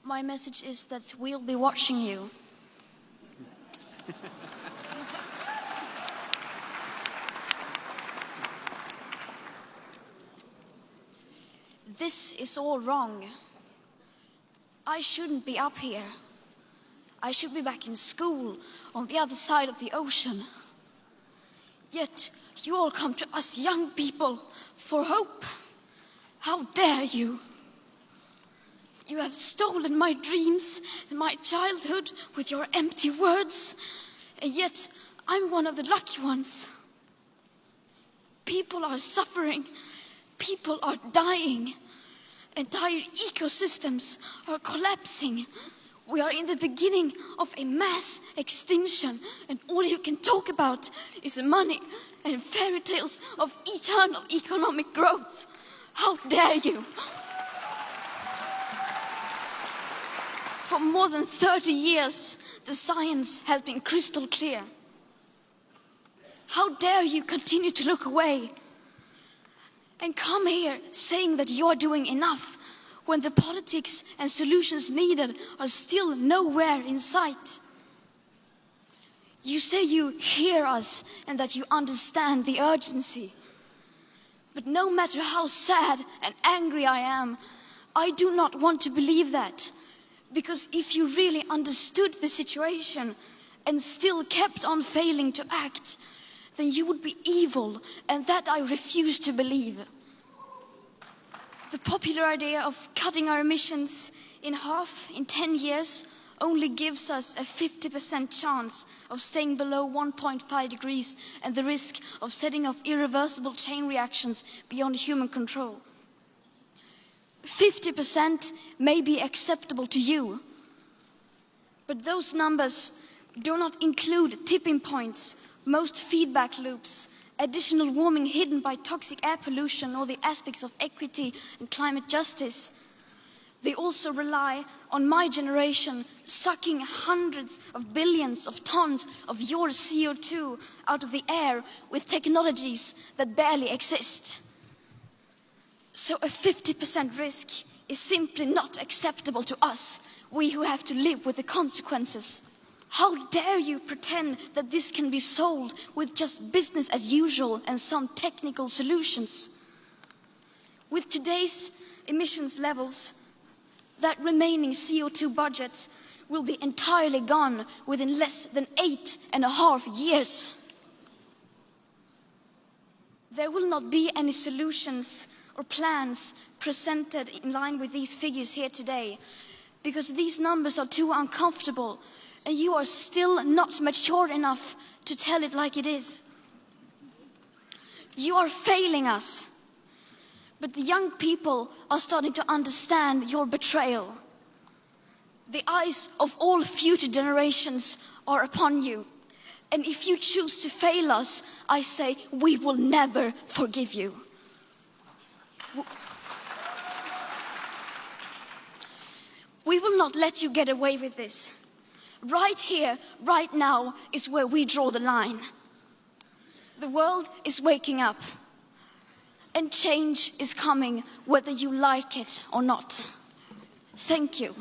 My message is that we'll be watching you. This is all wrong. I shouldn't be up here. I should be back in school on the other side of the ocean. Yet you all come to us young people for hope. How dare you? You have stolen my dreams and my childhood with your empty words, and yet I'm one of the lucky ones. People are suffering, people are dying, entire ecosystems are collapsing. We are in the beginning of a mass extinction, and all you can talk about is money and fairy tales of eternal economic growth. How dare you? For more than 30 years, the science has been crystal clear. How dare you continue to look away and come here saying that you're doing enough when the politics and solutions needed are still nowhere in sight? You say you hear us and that you understand the urgency. But no matter how sad and angry I am, I do not want to believe that. Because if you really understood the situation and still kept on failing to act, then you would be evil, and that I refuse to believe. The popular idea of cutting our emissions in half in 10 years only gives us a 50% chance of staying below 1.5 degrees and the risk of setting off irreversible chain reactions beyond human control. 50% may be acceptable to you, but those numbers do not include tipping points, most feedback loops, additional warming hidden by toxic air pollution, or the aspects of equity and climate justice. They also rely on my generation sucking hundreds of billions of tons of your CO2 out of the air with technologies that barely exist. So a 50% risk is simply not acceptable to us, we who have to live with the consequences. How dare you pretend that this can be solved with just business as usual and some technical solutions? With today's emissions levels, that remaining CO2 budget will be entirely gone within less than 8.5 years. There will not be any solutions or plans presented in line with these figures here today, because these numbers are too uncomfortable and you are still not mature enough to tell it like it is. You are failing us, but the young people are starting to understand your betrayal. The eyes of all future generations are upon you, and if you choose to fail us, I say we will never forgive you. We will not let you get away with this. Right here, right now, is where we draw the line. The world is waking up, and change is coming whether you like it or not. Thank you.